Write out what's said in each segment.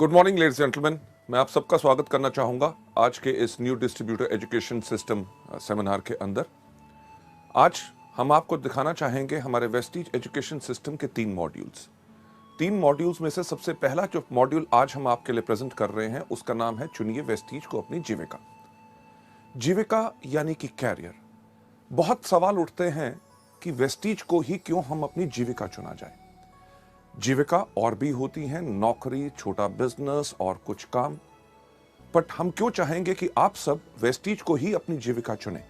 Good morning ladies gentleman, मैं आप सबका स्वागत करना चाहूँगा आज के इस new distributor education system seminar के अंदर। आज हम आपको दिखाना चाहेंगे हमारे वेस्टीज एजुकेशन सिस्टम के तीन मॉड्यूल्स में से सबसे पहला जो मॉड्यूल आज हम आपके लिए प्रेजेंट कर रहे हैं उसका नाम है चुनिए वेस्टीज को अपनी जीविका। जीविका यानी कि कैरियर। बहुत सवाल उठते हैं कि वेस्टीज को ही क्यों हम अपनी जीविका चुना जाए। जीविका और भी होती हैं, नौकरी, छोटा बिजनेस और कुछ काम, बट हम क्यों चाहेंगे कि आप सब वेस्टीज को ही अपनी जीविका चुनें।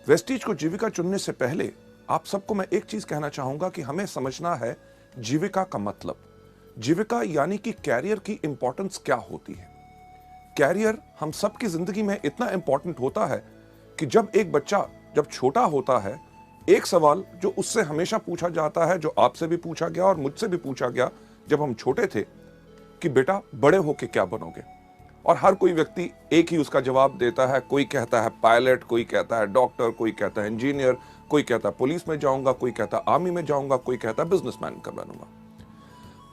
वेस्टीज को जीविका चुनने से पहले आप सबको मैं एक चीज कहना चाहूंगा कि हमें समझना है जीविका का मतलब। जीविका यानी कि कैरियर की इंपॉर्टेंस क्या होती है। कैरियर हम सब की जिंदगी में इतना इंपॉर्टेंट होता है कि जब एक बच्चा जब छोटा होता है, एक सवाल जो उससे हमेशा पूछा जाता है, जो आपसे भी पूछा गया और मुझसे भी पूछा गया जब हम छोटे थे, कि बेटा बड़े होके क्या बनोगे। और हर कोई व्यक्ति एक ही उसका जवाब देता है। कोई कहता है पायलट, कोई कहता है डॉक्टर, कोई कहता है इंजीनियर, कोई कहता है पुलिस में जाऊंगा, कोई कहता है आर्मी में जाऊंगा, कोई कहता है बिजनेसमैन का बनूंगा।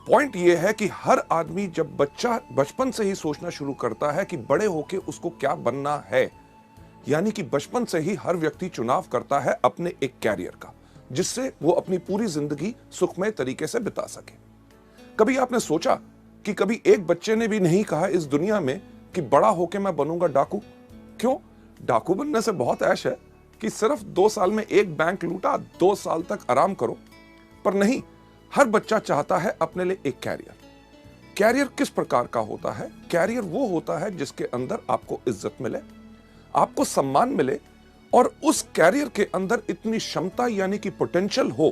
पॉइंट यह है कि हर आदमी जब बच्चा बचपन से ही सोचना शुरू करता है कि बड़े होके उसको क्या बनना है, यानी कि बचपन से ही हर व्यक्ति चुनाव करता है अपने एक कैरियर का, जिससे वो अपनी पूरी जिंदगी सुखमय तरीके से बिता सके। कभी आपने सोचा कि कभी एक बच्चे ने भी नहीं कहा इस दुनिया में कि बड़ा होके मैं बनूंगा डाकू। क्यों? डाकू बनने से बहुत ऐश है कि सिर्फ 2 साल में एक बैंक लूटा, 2 साल तक आराम करो। पर नहीं, हर बच्चा चाहता है अपने लिए एक कैरियर। कैरियर किस प्रकार का होता है? कैरियर वो होता है जिसके अंदर आपको इज्जत मिले, आपको सम्मान मिले, और उस कैरियर के अंदर इतनी क्षमता यानी कि पोटेंशियल हो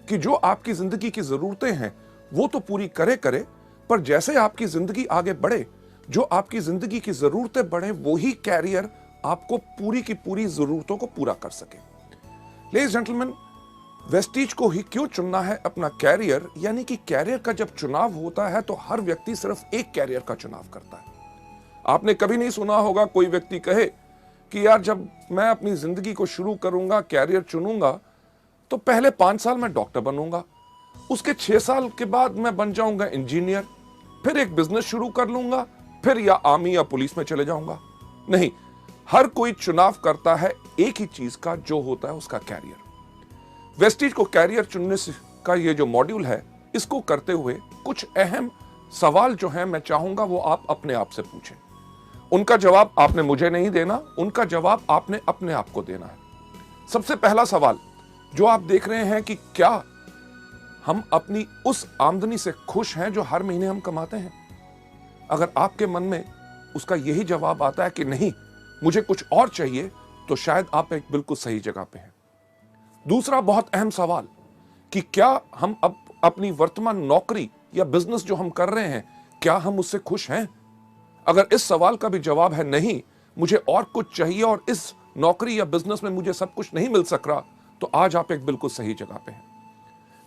कि जो आपकी जिंदगी की जरूरतें हैं वो तो पूरी करे, पर जैसे आपकी जिंदगी आगे बढ़े, जो आपकी जिंदगी की जरूरतें बढ़े, वही कैरियर आपको पूरी की पूरी जरूरतों को पूरा कर सके। लेडीज जेंटलमैन, वेस्टीज को ही क्यों चुनना है अपना कैरियर, यानी कि कैरियर का जब चुनाव होता है तो हर व्यक्ति सिर्फ एक कैरियर का चुनाव करता है। आपने कभी नहीं सुना होगा कोई व्यक्ति कहे कि यार जब मैं अपनी जिंदगी को शुरू करूंगा, कैरियर चुनूंगा, तो पहले 5 साल मैं डॉक्टर बनूंगा, उसके 6 साल के बाद मैं बन जाऊंगा इंजीनियर, फिर एक बिजनेस शुरू कर लूंगा, फिर या आर्मी या पुलिस में चले जाऊंगा। नहीं, हर कोई चुनाव करता है एक ही चीज का, जो होता है उसका कैरियर। वेस्टीज को कैरियर चुनने का ये जो मॉड्यूल है, इसको करते हुए कुछ अहम सवाल जो है मैं चाहूंगा वो आप अपने आप से पूछें। उनका जवाब आपने मुझे नहीं देना, उनका जवाब आपने अपने आप को देना है। सबसे पहला सवाल जो आप देख रहे हैं कि क्या हम अपनी उस आमदनी से खुश हैं जो हर महीने हम कमाते हैं? अगर आपके मन में उसका यही जवाब आता है कि नहीं, मुझे कुछ और चाहिए, तो शायद आप एक बिल्कुल सही जगह पे हैं। दूसरा बहुत अहम सवाल कि क्या हम अपनी वर्तमान नौकरी या बिजनेस जो हम कर रहे हैं, क्या हम उससे खुश हैं? अगर इस सवाल का भी जवाब है नहीं, मुझे और कुछ चाहिए और इस नौकरी या बिजनेस में मुझे सब कुछ नहीं मिल सक रहा, तो आज आप एक बिल्कुल सही जगह पे हैं।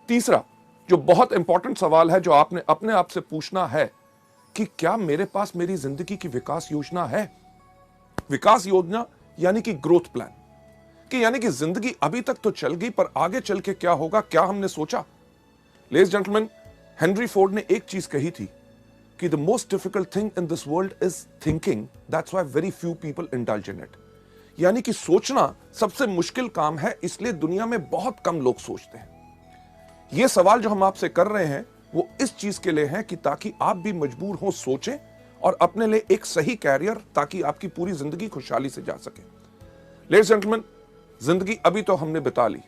तीसरा जो बहुत इंपॉर्टेंट सवाल है जो आपने अपने आप से पूछना है कि क्या मेरे पास मेरी जिंदगी की विकास योजना है? विकास योजना यानी कि ग्रोथ प्लान, कि यानी कि जिंदगी अभी तक तो चल गई, पर आगे चल के क्या होगा, क्या हमने सोचा? लेडीज जेंटलमैन, हेनरी फोर्ड ने एक चीज कही थी कि the most difficult thing in this world is thinking, that's why very few people indulge in it। यानी कि सोचना सबसे मुश्किल काम है, इसलिए दुनिया में बहुत कम लोग सोचते हैं। यह सवाल जो हम आपसे कर रहे हैं वो इस चीज के लिए है कि ताकि आप भी मजबूर हो सोचें और अपने लिए एक सही कैरियर, ताकि आपकी पूरी जिंदगी खुशहाली से जा सके। लेडीज जेंटलमैन, जिंदगी अभी तो हमने बिता ली,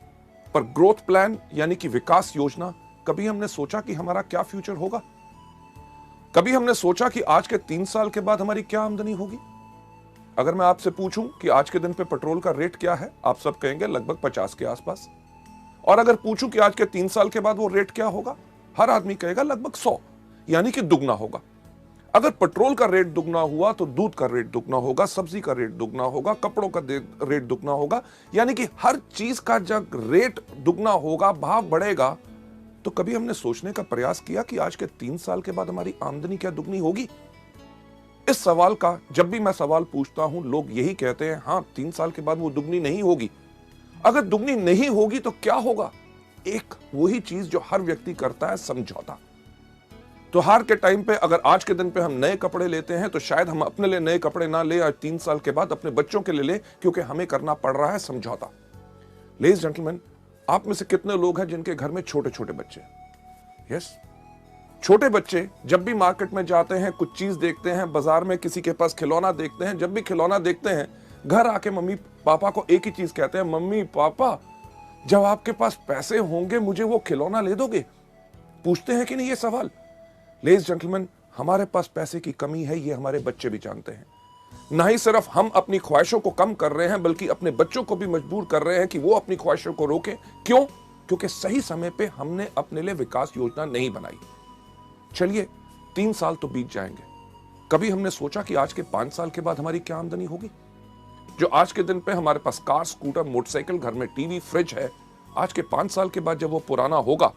पर ग्रोथ प्लान यानी कि विकास योजना, कभी हमने सोचा कि हमारा क्या फ्यूचर होगा? कभी हमने सोचा कि आज के 3 साल के बाद हमारी क्या आमदनी होगी? अगर मैं आपसे पूछूं कि आज के दिन पे पेट्रोल का रेट क्या है, आप सब कहेंगे लगभग 50 के आसपास। और अगर पूछूं कि आज के 3 साल के बाद वो रेट क्या होगा, हर आदमी कहेगा लगभग 100, यानी कि दुगना होगा। अगर पेट्रोल का रेट दुगना हुआ तो दूध का रेट दुगना होगा, सब्जी का रेट दुगना होगा, कपड़ों का रेट दुगना होगा, यानी कि हर चीज का जब रेट दुगना होगा, भाव बढ़ेगा। तो कभी हमने सोचने का प्रयास किया कि आज के 3 साल के बाद हमारी आमदनी क्या दुगनी होगी? इस सवाल का जब भी मैं सवाल पूछता हूं, लोग यही कहते हैं, हां 3 साल के बाद वो दुगनी नहीं होगी। अगर दुगनी नहीं होगी तो क्या होगा? एक वही चीज जो हर व्यक्ति करता है, समझौता। त्योहार के टाइम पे अगर आज के दिन पे हम नए कपड़े लेते हैं तो शायद हम अपने लिए नए कपड़े ना ले, आज 3 साल के बाद अपने बच्चों के लिए ले, क्योंकि हमें करना पड़ रहा है समझौता। लेडीज जेंटलमैन, आप में से कितने लोग हैं जिनके घर में छोटे छोटे बच्चे? यस, छोटे बच्चे जब भी मार्केट में जाते हैं, कुछ चीज देखते हैं, बाजार में किसी के पास खिलौना देखते हैं, जब भी खिलौना देखते हैं घर आके मम्मी पापा को एक ही चीज कहते हैं, मम्मी पापा जब आपके पास पैसे होंगे मुझे वो खिलौना ले दोगे? पूछते हैं कि नहीं ये सवाल? लेडीज जेंटलमैन, हमारे पास पैसे की कमी है, ये हमारे बच्चे भी जानते हैं। ना ही सिर्फ हम अपनी ख्वाहिशों को कम कर रहे हैं, बल्कि अपने बच्चों को भी मजबूर कर रहे हैं कि वो अपनी ख्वाहिशों को रोकें। क्यों? क्योंकि सही समय पे हमने अपने लिए विकास योजना नहीं बनाई। चलिए 3 साल तो बीत जाएंगे, कभी हमने सोचा कि आज के 5 साल के बाद हमारी क्या आमदनी होगी? जो आज के दिन पे हमारे पास कार, स्कूटर, मोटरसाइकिल, घर में टीवी, फ्रिज है, आज के 5 साल के बाद जब वो पुराना होगा,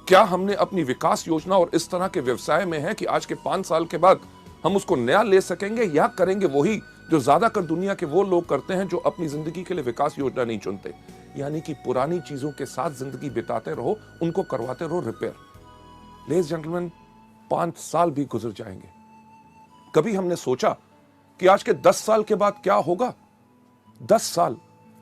क्या हमने अपनी विकास योजना और इस तरह के व्यवसाय में है कि आज के 5 साल के बाद हम उसको नया ले सकेंगे, या करेंगे वही जो ज्यादातर दुनिया के वो लोग करते हैं जो अपनी जिंदगी के लिए विकास योजना नहीं चुनते, यानी कि पुरानी चीजों के साथ जिंदगी बिताते रहो, उनको करवाते रहो रिपेयर। लेडीज जेंटलमैन, 5 साल भी गुजर जाएंगे, कभी हमने सोचा कि आज के 10 साल के बाद क्या होगा? 10 साल,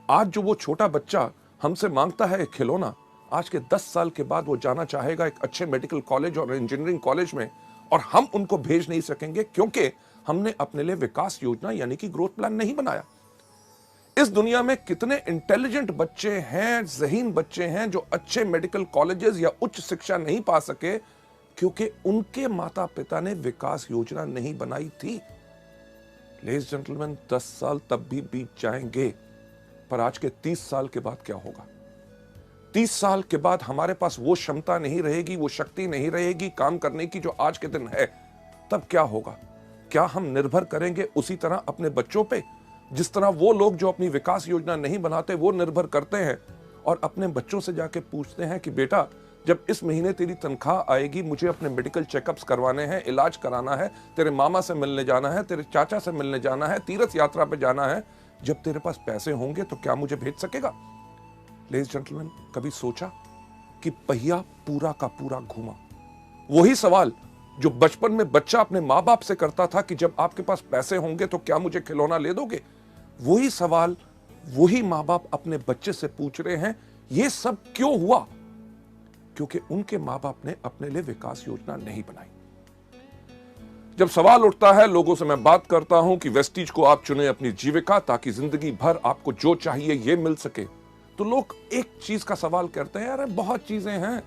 आज जो वो छोटा बच्चा हमसे मांगता है खिलौना, आज के 10 साल के बाद वो जाना चाहेगा एक अच्छे मेडिकल कॉलेज और इंजीनियरिंग कॉलेज में, और हम उनको भेज नहीं सकेंगे क्योंकि हमने अपने लिए विकास योजना यानी कि ग्रोथ प्लान नहीं बनाया। इस दुनिया में कितने इंटेलिजेंट बच्चे हैं, ज़हीन बच्चे हैं जो अच्छे मेडिकल कॉलेजेस या उच्च शिक्षा नहीं पा सके क्योंकि उनके माता पिता ने विकास योजना नहीं बनाई थी। लेडीज जेंटलमैन, 10 साल तब भी बीत जाएंगे, पर आज के 30 साल के बाद क्या होगा? 30 साल के बाद हमारे पास वो क्षमता नहीं रहेगी, वो शक्ति नहीं रहेगी काम करने की जो आज के दिन है। तब क्या होगा? क्या हम निर्भर करेंगे उसी तरह अपने बच्चों पे, जिस तरह वो लोग जो अपनी विकास योजना नहीं बनाते वो निर्भर करते हैं और अपने बच्चों से जाके पूछते हैं कि बेटा जब इस महीने तेरी तनख्वाह आएगी, मुझे अपने मेडिकल चेकअप्स करवाने हैं, इलाज कराना है, तेरे मामा से मिलने जाना है, तेरे चाचा से मिलने जाना है, तीर्थ यात्रा पे जाना है, जब तेरे पास पैसे होंगे तो क्या मुझे भेज सकेगा? लेडीज जेंटलमैन, कभी सोचा कि पहिया पूरा का पूरा घूमा? वही सवाल जो बचपन में बच्चा अपने माँ बाप से करता था कि जब आपके पास पैसे होंगे तो क्या मुझे खिलौना ले दोगे, वही सवाल वही माँ बाप अपने बच्चे से पूछ रहे हैं। यह सब क्यों हुआ? क्योंकि उनके माँ बाप ने अपने लिए विकास योजना नहीं बनाई। जब सवाल उठता है, लोगों से मैं बात करता हूं कि वेस्टीज को आप चुने अपनी जीविका ताकि जिंदगी भर आपको जो चाहिए ये मिल सके, तो लोग एक चीज का सवाल करते हैं, अरे बहुत चीजें हैं,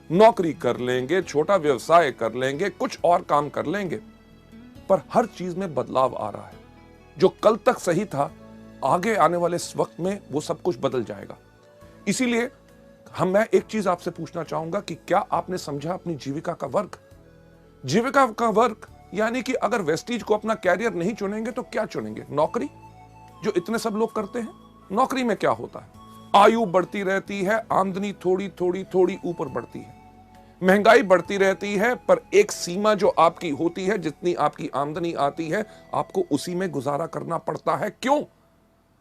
नौकरी कर लेंगे, छोटा व्यवसाय कर लेंगे, कुछ और काम कर लेंगे, पर हर चीज में बदलाव आ रहा है। जो कल तक सही था, आगे आने वाले इस वक्त में वो सब कुछ बदल जाएगा। इसीलिए मैं एक चीज आपसे पूछना चाहूंगा कि क्या आपने समझा अपनी जीविका का वर्ग? जीविका का वर्ग यानी कि अगर वेस्टीज को अपना कैरियर नहीं चुनेंगे तो क्या चुनेंगे? नौकरी, जो इतने सब लोग करते हैं। नौकरी में क्या होता है? आयु बढ़ती रहती है, आमदनी थोड़ी थोड़ी थोड़ी ऊपर बढ़ती है, महंगाई बढ़ती रहती है, पर एक सीमा जो आपकी होती है, जितनी आपकी आमदनी आती है आपको उसी में गुजारा करना पड़ता है। क्यों?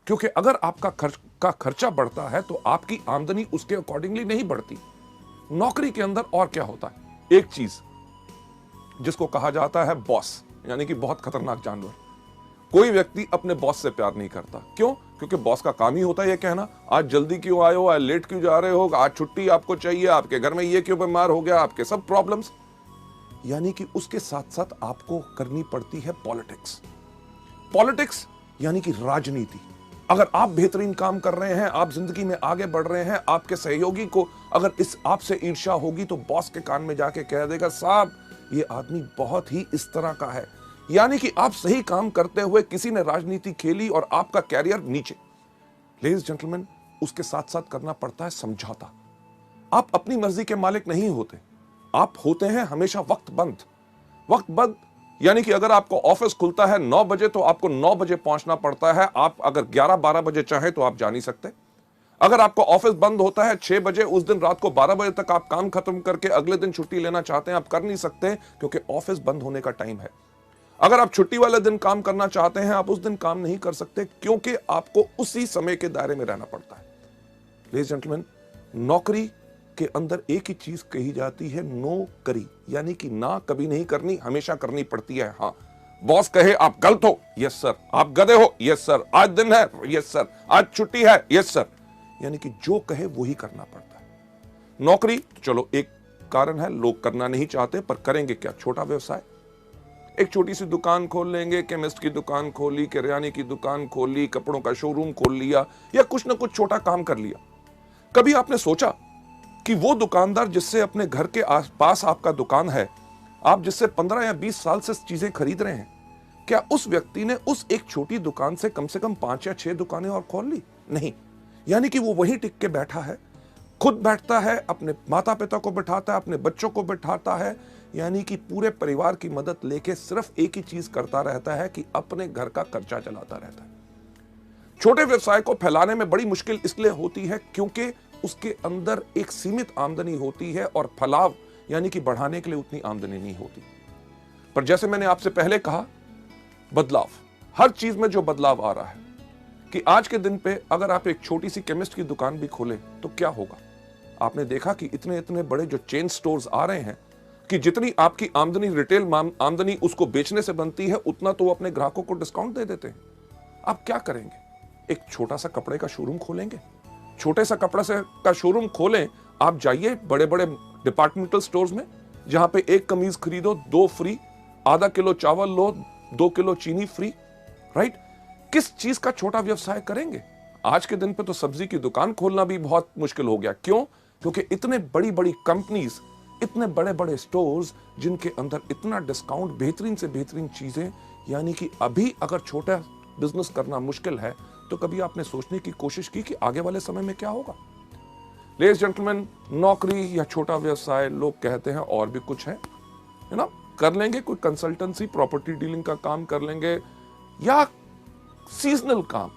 क्योंकि अगर आपका खर्चा बढ़ता है तो आपकी आमदनी उसके अकॉर्डिंगली नहीं बढ़ती। नौकरी के अंदर और क्या होता है? एक चीज जिसको कहा जाता है बॉस, यानी कि बहुत खतरनाक जानवर। कोई व्यक्ति अपने बॉस से प्यार नहीं करता। क्यों? क्योंकि बॉस का काम ही होता है ये कहना, आज जल्दी क्यों आए हो, आज लेट क्यों जा रहे हो, आज छुट्टी आपको चाहिए, आपके घर में ये क्यों बीमार हो गया, आपके सब प्रॉब्लम्स। यानी कि उसके साथ साथ आपको करनी पड़ती है पॉलिटिक्स। पॉलिटिक्स यानी कि राजनीति। अगर आप बेहतरीन काम कर रहे हैं, आप जिंदगी में आगे बढ़ रहे हैं, आपके सहयोगी को अगर इस आपसे ईर्ष्या होगी तो बॉस के कान में जाके कह देगा, साहब ये आदमी बहुत ही इस तरह का है। यानी कि आप सही काम करते हुए किसी ने राजनीति खेली और आपका कैरियर नीचे। लेडीज जेंटलमैन, उसके साथ साथ करना पड़ता है समझौता। आप अपनी मर्जी के मालिक नहीं होते, आप होते हैं हमेशा वक्त बंद। यानी कि अगर आपको ऑफिस खुलता है 9 बजे तो आपको 9 बजे पहुंचना पड़ता है। आप अगर 11-12 बजे चाहें तो आप जा नहीं सकते। अगर आपको ऑफिस बंद होता है 6 बजे, उस दिन रात को 12 बजे तक आप काम खत्म करके अगले दिन छुट्टी लेना चाहते हैं, आप कर नहीं सकते क्योंकि ऑफिस बंद होने का टाइम है। अगर आप छुट्टी वाले दिन काम करना चाहते हैं, आप उस दिन काम नहीं कर सकते क्योंकि आपको उसी समय के दायरे में रहना पड़ता है। लेडीज जेंटलमैन, नौकरी के अंदर एक ही चीज कही जाती है, नो करी, यानी कि ना कभी नहीं करनी, हमेशा करनी पड़ती है। हाँ, बॉस कहे आप गलत हो, यस सर, आप गधे हो, यस सर, आज दिन है, यस सर, आज छुट्टी है, यस सर, यानी कि जो कहे वो ही करना पड़ता है। नौकरी तो चलो एक कारण है, लोग करना नहीं चाहते, पर करेंगे क्या? छोटा व्यवसाय, एक छोटी सी दुकान खोल लेंगे, केमिस्ट की दुकान खोली, किराने की दुकान खोली, कपड़ों का शोरूम खोल लिया, या कुछ ना कुछ छोटा काम कर लिया। कभी आपने सोचा कि वो दुकानदार जिससे अपने घर के आसपास आपका दुकान है, आप जिससे 15 या 20 साल से चीजें खरीद रहे हैं, क्या उस व्यक्ति ने उस एक छोटी दुकान से कम 5 या 6 दुकानें और खोल ली? नहीं, यानी कि वो वहीं टिक के बैठा है, खुद बैठता है, अपने माता पिता को बिठाता है, अपने बच्चों को बिठाता है, यानी कि पूरे परिवार की मदद लेके सिर्फ एक ही चीज करता रहता है कि अपने घर का खर्चा चलाता रहता है। छोटे व्यवसाय को फैलाने में बड़ी मुश्किल इसलिए होती है क्योंकि उसके अंदर एक सीमित आमदनी होती है और फलाव यानी कि बढ़ाने के लिए उतनी आमदनी नहीं होती। पर जैसे मैंने आपसे पहले कहा, बदलाव, हर चीज में जो बदलाव आ रहा है कि आज के दिन पे अगर आप एक छोटी सी केमिस्ट की दुकान भी खोले तो क्या होगा? आपने देखा कि इतने इतने बड़े जो चेन स्टोर्स आ रहे हैं कि जितनी आपकी आमदनी, रिटेल आमदनी उसको बेचने से बनती है, उतना तो वो अपने ग्राहकों को डिस्काउंट दे देते हैं। आप क्या करेंगे? एक छोटा सा कपड़े का शोरूम खोलेंगे। छोटे सा कपड़ा से का शोरूम खोलें, आप जाइए बड़े बड़े डिपार्टमेंटल स्टोर्स में, जहां पे एक कमीज खरीदो 2 फ्री, आधा किलो चावल लो 2 किलो चीनी फ्री, राइट? किस चीज का छोटा व्यवसाय करेंगे? आज के दिन पे तो सब्जी की दुकान खोलना भी बहुत मुश्किल हो गया। क्यों? क्योंकि इतने बड़ी बड़ी कंपनीज, इतने बड़े बड़े स्टोर्स जिनके अंदर इतना डिस्काउंट, बेहतरीन से बेहतरीन चीजें, यानी कि अभी अगर छोटा बिजनेस करना मुश्किल है तो कभी आपने सोचने की कोशिश की कि आगे वाले समय में क्या होगा? लेडीज जेंटलमैन, नौकरी या छोटा व्यवसाय, लोग कहते हैं और भी कुछ है ना, कर लेंगे, कोई कंसल्टेंसी, प्रॉपर्टी डीलिंग का काम कर लेंगे, या सीजनल काम।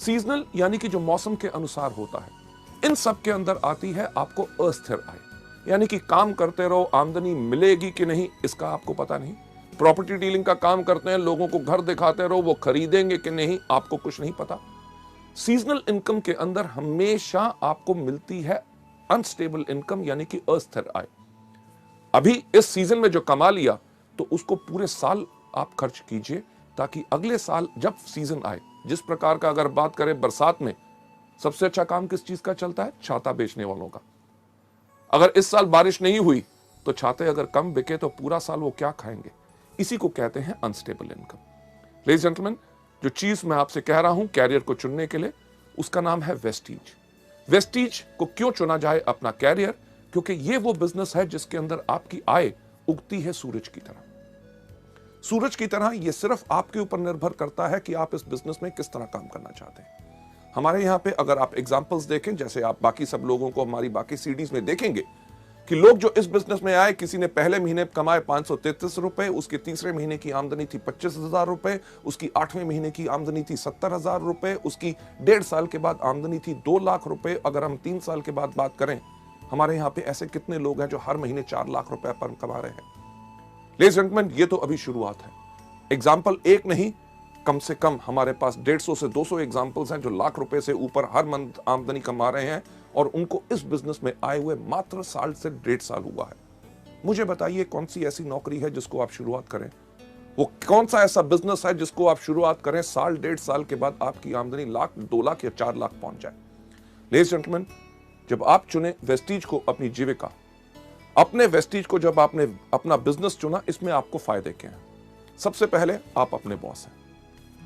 सीजनल यानी कि जो मौसम के अनुसार होता है। इन सब के अंदर आती है आपको अस्थिर आय, यानी कि काम करते रहो, आमदनी मिलेगी कि नहीं इसका आपको पता नहीं। प्रॉपर्टी डीलिंग का काम करते हैं, लोगों को घर दिखाते रहो, वो खरीदेंगे कि नहीं आपको कुछ नहीं पता। सीजनल इनकम के अंदर हमेशा आपको मिलती है अनस्टेबल इनकम, यानी कि अस्थिर आय। अभी इस सीजन में जो कमा लिया तो उसको पूरे साल आप खर्च कीजिए, ताकि अगले साल जब सीजन आए, जिस प्रकार का अगर बात करें बरसात में, सबसे अच्छा काम किस चीज का चलता है? छाता बेचने वालों का। अगर इस साल बारिश नहीं हुई तो छाते अगर कम बिके तो पूरा साल वो क्या खाएंगे? इसी को कहते हैं अनस्टेबल इनकम। लेडीज जेंटलमैन, जो चीज मैं आपसे कह रहा हूं कैरियर को चुनने के लिए, उसका नाम है वेस्टीज। वेस्टीज को क्यों चुना जाए अपना कैरियर? क्योंकि ये वो बिजनेस है जिसके अंदर आपकी आय उगती है सूरज की तरह। सूरज की तरह ये सिर्फ आपके ऊपर निर्भर करता है कि आप इस बिजनेस में किस तरह काम करना चाहते हैं। हमारे यहाँ पे अगर आप एग्जाम्पल्स देखें, जैसे आप बाकी सब लोगों को हमारी बाकी सीडीज में देखेंगे कि लोग जो इस बिजनेस में आए, किसी ने पहले महीने कमाए 533 रुपए, उसके तीसरे महीने की आमदनी थी 25,000 रुपए, उसकी 8वें महीने की आमदनी थी 70,000 रुपए, उसकी 1.5 साल के बाद आमदनी थी 2 लाख रुपए। अगर हम 3 साल के बाद बात करें, हमारे यहाँ पे ऐसे कितने लोग हैं जो हर महीने 4 लाख रुपए पर कमा रहे हैं? लेडीज एंड जेंटलमैन, ये तो अभी शुरुआत है। एग्जाम्पल एक नहीं, कम से कम हमारे पास 150 से 200 एग्जाम्पल्स हैं जो लाख रुपए से ऊपर हर मंथ आमदनी कमा रहे हैं, और उनको इस बिजनेस में आए हुए मात्र साल से 1.5 साल हुआ है। मुझे बताइए कौन सी ऐसी नौकरी है जिसको आप शुरुआत करें, वो कौन सा ऐसा बिजनेस है जिसको आप शुरुआत करें, साल 1.5 साल के बाद आपकी आमदनी लाख, 2 लाख या 4 लाख पहुंच जाए? लेडीज जेंटलमैन, जब आप चुने वेस्टीज को अपनी जीविका, अपने वेस्टीज को जब आपने अपना बिजनेस चुना, इसमें आपको फायदे क्या हैं? सबसे पहले आप अपने बॉस हैं।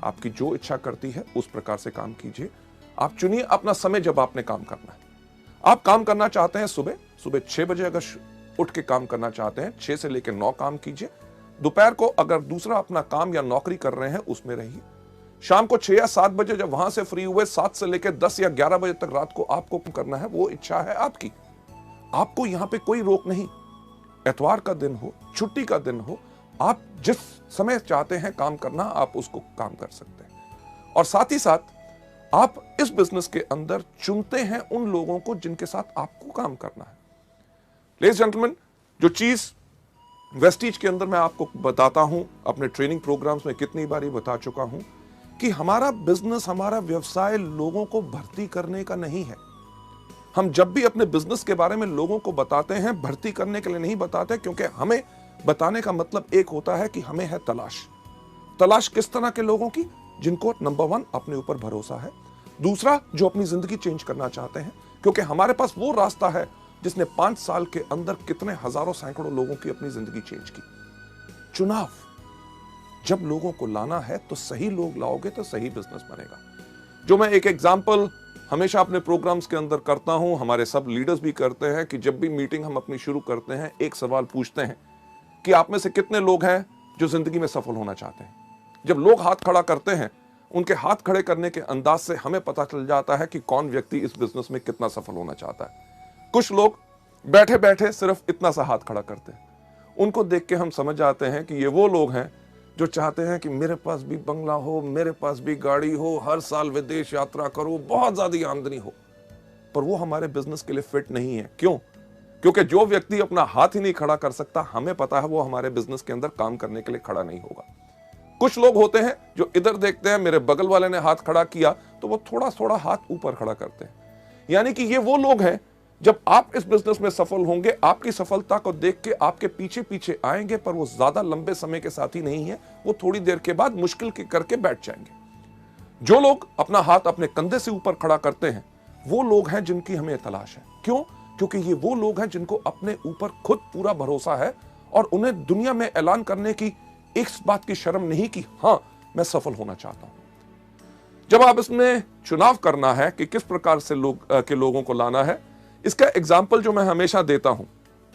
आपकी जो इच्छा करती है उस प्रकार से काम कीजिए। आप चुनिए अपना समय जब आपने काम करना है। आप काम करना चाहते हैं सुबह 6 बजे, अगर उठ के काम करना चाहते हैं 6 से लेकर 9 काम कीजिए। दोपहर को अगर दूसरा अपना काम या नौकरी कर रहे हैं उसमें रहिए। शाम को 6 या 7 बजे जब वहां से फ्री हुए, 7 से लेकर 10 या 11 बजे तक रात को आपको करना है, वो इच्छा है आपकी। आपको यहां पे कोई रोक नहीं। एतवार का दिन हो, छुट्टी का दिन हो, आप जिस समय चाहते हैं काम करना, आप उसको काम कर सकते हैं। और साथ ही साथ आप इस बिजनेस के अंदर चुनते हैं उन लोगों को जिनके साथ आपको काम करना है। लेडीज जेंटलमैन, जो चीज वेस्टीज के अंदर मैं आपको बताता हूं, अपने ट्रेनिंग प्रोग्राम्स में कितनी बारी बता चुका हूं कि हमारा बिजनेस, हमारा व्यवसाय लोगों को भर्ती करने का नहीं है। हम जब भी अपने बिजनेस के बारे में लोगों को बताते हैं, भर्ती करने के लिए नहीं बताते, क्योंकि हमें बताने का मतलब एक होता है कि हमें है तलाश किस तरह के लोगों की, जिनको नंबर 1 अपने ऊपर भरोसा है, दूसरा जो अपनी जिंदगी चेंज करना चाहते हैं, क्योंकि हमारे पास वो रास्ता है जिसने 5 साल के अंदर कितने हजारों सैकड़ों लोगों की अपनी जिंदगी चेंज की। चुनाव, जब लोगों को लाना है तो सही लोग लाओगे तो सही बिजनेस बनेगा। जो मैं एक एग्जांपल हमेशा अपने प्रोग्राम्स के अंदर करता हूं, हमारे सब लीडर्स भी करते हैं, कि जब भी मीटिंग हम अपनी शुरू करते हैं एक सवाल पूछते हैं कि आप में से कितने लोग हैं जो जिंदगी में सफल होना चाहते हैं। जब लोग हाथ खड़ा करते हैं, उनके हाथ खड़े करने के अंदाज से हमें पता चल जाता है कि कौन व्यक्ति इस बिजनेस में कितना सफल होना चाहता है। कुछ लोग बैठे बैठे सिर्फ इतना सा हाथ खड़ा करते हैं, उनको देख के हम समझ जाते हैं कि ये वो लोग हैं जो चाहते हैं कि मेरे पास भी बंगला हो, मेरे पास भी गाड़ी हो, हर साल विदेश यात्रा करो, बहुत ज्यादा आमदनी हो। पर वो हमारे बिजनेस के लिए फिट नहीं है। क्यों? क्योंकि जो व्यक्ति अपना हाथ ही नहीं खड़ा कर सकता, हमें पता है वो हमारे बिजनेस के अंदर काम करने के लिए खड़ा नहीं होगा। कुछ लोग होते हैं जो इधर देखते हैं, मेरे बगल वाले ने हाथ खड़ा किया तो वो थोड़ा थोड़ा हाथ ऊपर खड़ा करते हैं। यानी कि ये वो लोग हैं, जब आप इस बिजनेस में सफल होंगे, आपकी सफलता को देख के आपके पीछे पीछे आएंगे, पर वो ज्यादा लंबे समय के साथी नहीं है, वो थोड़ी देर के बाद मुश्किल के करके बैठ जाएंगे। जो लोग अपना हाथ अपने कंधे से ऊपर खड़ा करते हैं, वो लोग हैं जिनकी हमें तलाश है। क्यों? क्योंकि ये वो लोग हैं जिनको अपने ऊपर खुद पूरा भरोसा है और उन्हें दुनिया में ऐलान करने की एक बात की शर्म नहीं कि हां, मैं सफल होना चाहता हूं। जब आप इसमें चुनाव करना है कि किस प्रकार से लोगों को लाना है, इसका एग्जाम्पल जो मैं हमेशा देता हूं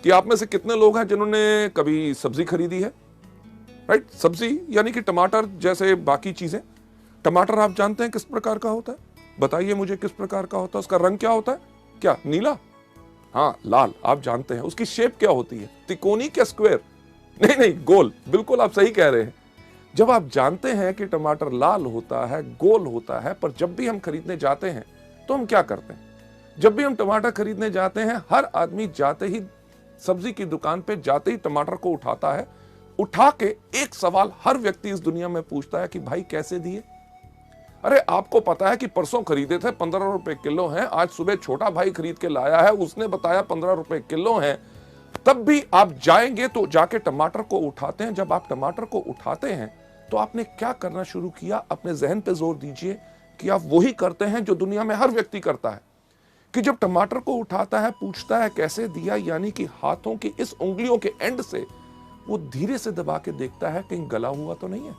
कि आप में से कितने लोग हैं जिन्होंने कभी सब्जी खरीदी है, राइट? सब्जी यानी कि टमाटर जैसे बाकी चीजें। टमाटर आप जानते हैं किस प्रकार का होता है? बताइए मुझे किस प्रकार का होता है? उसका रंग क्या होता है? क्या नीला? हाँ, लाल। आप जानते हैं। उसकी शेप क्या होती है? त्रिकोणी क्या स्क्वायर? नहीं, गोल। बिल्कुल आप सही कह रहे हैं। जब आप जानते हैं कि टमाटर लाल होता है, गोल होता है, पर जब भी हम खरीदने जाते हैं तो हम क्या करते हैं? जब भी हम टमाटर खरीदने जाते हैं, हर आदमी जाते ही सब्जी की दुकान पे जाते ही टमाटर को उठाता है। उठा के एक सवाल हर व्यक्ति इस दुनिया में पूछता है कि भाई कैसे दिए? अरे आपको पता है कि परसों खरीदे थे 15 रुपए किलो हैं, आज सुबह छोटा भाई खरीद के लाया है, उसने बताया 15 रुपए किलो हैं। तब भी आप जाएंगे तो जाके टमाटर को उठाते हैं। जब आप टमाटर को उठाते हैं तो आपने क्या करना शुरू किया? अपने जहन पे जोर दीजिए कि आप वही करते हैं जो दुनिया में हर व्यक्ति करता है, कि जब टमाटर को उठाता है पूछता है कैसे दिया, यानी कि हाथों की इस उंगलियों के एंड से वो धीरे से दबा के देखता है कहीं गला हुआ तो नहीं है।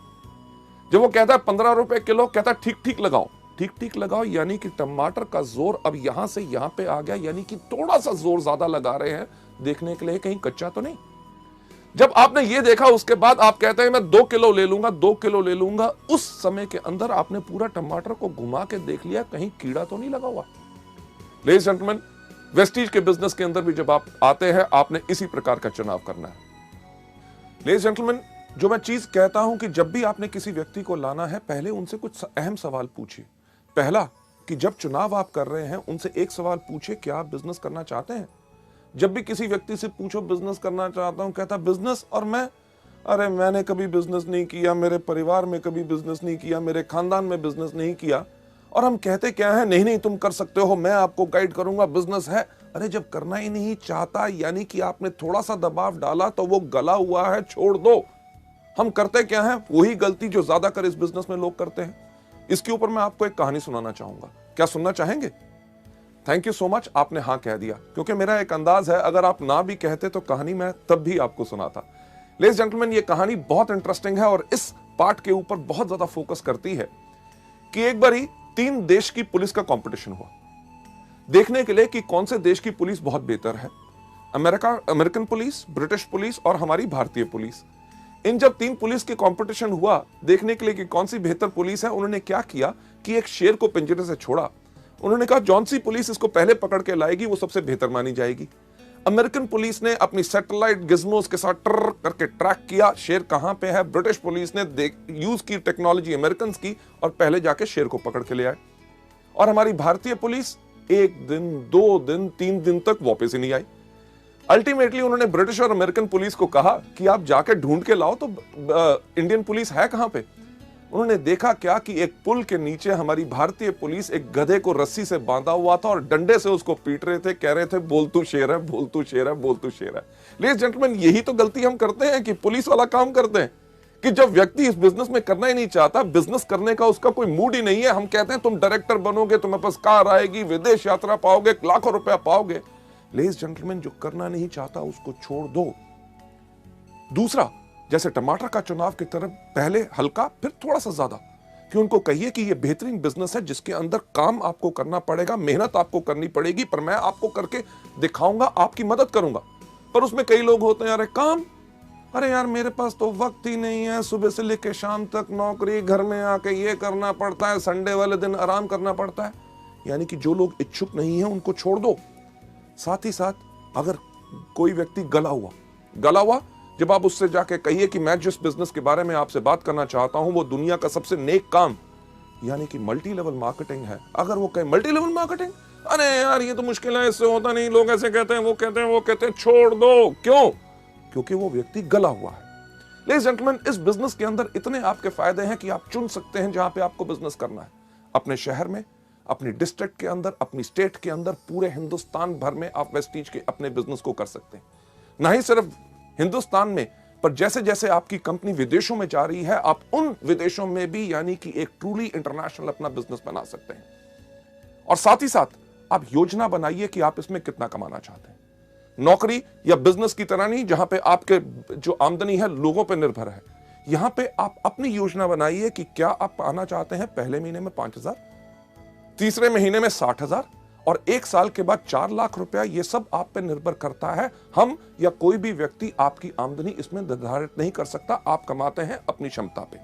जब वो कहता है 15 रुपए किलो, कहता है ठीक ठीक लगाओ, ठीक ठीक लगाओ, यानी कि टमाटर का जोर अब यहां से यहां पे आ गया, यानी कि थोड़ा सा जोर ज्यादा लगा रहे हैं देखने के लिए कहीं कच्चा तो नहीं। जब आपने ये देखा उसके बाद आप कहते हैं मैं 2 किलो ले लूंगा, 2 किलो ले लूंगा। उस समय के अंदर आपने पूरा टमाटर को घुमा के देख लिया कहीं कीड़ा तो नहीं लगा हुआ। लेडीज एंड जेंटलमैन, वेस्टीज के बिजनेस के अंदर भी जब आप आते हैं, आपने इसी प्रकार का चुनाव करना है। लेडीज एंड जेंटलमैन, जो मैं चीज कहता हूं कि जब भी आपने किसी व्यक्ति को लाना है, पहले उनसे कुछ अहम सवाल पूछिए। पहला, कि जब चुनाव आप कर रहे हैं उनसे एक सवाल पूछिए, क्या आप बिजनेस करना चाहते हैं? जब भी किसी व्यक्ति से पूछो बिजनेस करना चाहता हूं, कहता बिजनेस और मैं, अरे मैंने कभी बिजनेस नहीं किया, मेरे परिवार में कभी बिजनेस नहीं किया, मेरे खानदान में बिजनेस नहीं किया। और हम कहते क्या है? नहीं नहीं तुम कर सकते हो, मैं आपको गाइड करूंगा, बिजनेस है। अरे जब करना ही नहीं चाहता, यानी कि आपने थोड़ा सा दबाव डाला तो वो गला हुआ है, छोड़ दो। हम करते क्या है? वही गलती जो ज्यादातर इस बिजनेस में लोग करते हैं। इसके ऊपर मैं आपको एक कहानी सुनाना चाहूंगा। क्या सुनना चाहेंगे? थैंक यू सो मच, आपने हाँ कह दिया, क्योंकि मेरा एक अंदाज है अगर आप ना भी कहते तो कहानी मैं तब भी आपको सुनाता। लेडीज जेंटलमैन, ये कहानी बहुत इंटरेस्टिंग है और इस पार्ट के ऊपर बहुत ज्यादा फोकस करती है कि एक बारी 3 देश की पुलिस का कंपटीशन हुआ, देखने के लिए कि कौन से देश की पुलिस बहुत बेहतर है। अमेरिकन पुलिस, ब्रिटिश पुलिस और हमारी भारतीय पुलिस। इन जब 3 पुलिस के कंपटीशन हुआ देखने के लिए कि कौन सी बेहतर पुलिस है, उन्होंने क्या किया कि एक शेर को पिंजरे से छोड़ा। उन्होंने कहा जौन सी पुलिस इसको पहले पकड़ के लाएगी वो सबसे बेहतर मानी जाएगी। अमेरिकन पुलिस ने अपनी सैटेलाइट गिज्मोस के साथ ट्र करके ट्रैक किया शेर कहां पे है। ब्रिटिश पुलिस ने यूज की टेक्नोलॉजी अमेरिकन की और पहले जाके शेर को पकड़ के ले आए। और हमारी भारतीय पुलिस 1 दिन, 2 दिन, 3 दिन तक वापस ही नहीं आई। अल्टीमेटली उन्होंने ब्रिटिश और अमेरिकन पुलिस को कहा कि आप जाके ढूंढ के लाओ तो इंडियन पुलिस है कहां पे। उन्होंने देखा क्या कि एक पुल के नीचे हमारी भारतीय पुलिस एक गधे को रस्सी से बांधा हुआ था और डंडे से उसको पीट रहे थे, कह रहे थे बोल तू शेर है, बोल तू शेर है, बोल तू शेर है। लेडीज जेंटलमैन, यही तो गलती हम करते हैं कि पुलिस वाला काम करते हैं कि जब व्यक्ति इस बिजनेस में करना ही नहीं चाहता, बिजनेस करने का उसका कोई मूड ही नहीं है, हम कहते हैं तुम डायरेक्टर बनोगे, तुम्हें पास कार आएगी, विदेश यात्रा पाओगे, लाखों रुपया पाओगे। लेडीज जेंटलमैन, जो करना नहीं चाहता उसको छोड़ दो। दूसरा, जैसे टमाटर का चुनाव की तरफ, पहले हल्का फिर थोड़ा सा ज्यादा, कि उनको कहिए कि यह बेहतरीन बिजनेस है जिसके अंदर काम आपको करना पड़ेगा, मेहनत आपको करनी पड़ेगी, पर मैं आपको करके दिखाऊंगा, आपकी मदद करूंगा। पर उसमें कई लोग होते हैं, अरे काम, अरे यार मेरे पास तो वक्त ही नहीं है, सुबह से लेकर शाम तक नौकरी, घर में आके ये करना पड़ता है, संडे वाले दिन आराम करना पड़ता है। यानी कि जो लोग इच्छुक नहीं है उनको छोड़ दो। साथ ही साथ अगर कोई व्यक्ति गला हुआ, जब आप उससे जाके कहिए कि मैं जिस बिजनेस के बारे में आपसे बात करना चाहता हूं वो दुनिया का सबसे नेक काम यानी कि मल्टी लेवल मार्केटिंग है, अगर वो कहे मल्टी लेवल मार्केटिंग, अरे यार ये तो मुश्किल है, इससे होता नहीं, लोग ऐसे कहते हैं, वो कहते हैं, छोड़ दो। क्यों? क्योंकि वो व्यक्ति गला हुआ है। लेडीज जेंटलमैन, इस बिजनेस के अंदर इतने आपके फायदे हैं कि आप चुन सकते हैं जहां पे आपको बिजनेस करना है। अपने शहर में, अपनी डिस्ट्रिक्ट के अंदर, अपनी स्टेट के अंदर, पूरे हिंदुस्तान भर में आप वेस्टीज के अपने बिजनेस को कर सकते हैं। ना ही सिर्फ हिंदुस्तान में, पर जैसे जैसे आपकी कंपनी विदेशों में जा रही है, आप उन विदेशों में भी यानी कि एक ट्रूली इंटरनेशनल अपना बिजनेस बना सकते हैं। और साथ ही साथ आप योजना बनाइए कि आप इसमें कितना कमाना चाहते हैं। नौकरी या बिजनेस की तरह नहीं जहां पे आपके जो आमदनी है लोगों पे निर्भर है। यहां पे आप अपनी योजना बनाइए कि क्या आप पाना चाहते हैं पहले महीने में 5,000, तीसरे महीने में 60,000 और 1 साल के बाद 4 लाख रुपया। ये सब आप पे निर्भर करता है। हम या कोई भी व्यक्ति आपकी आमदनी इसमें निर्धारित नहीं कर सकता। आप कमाते हैं अपनी क्षमता पे।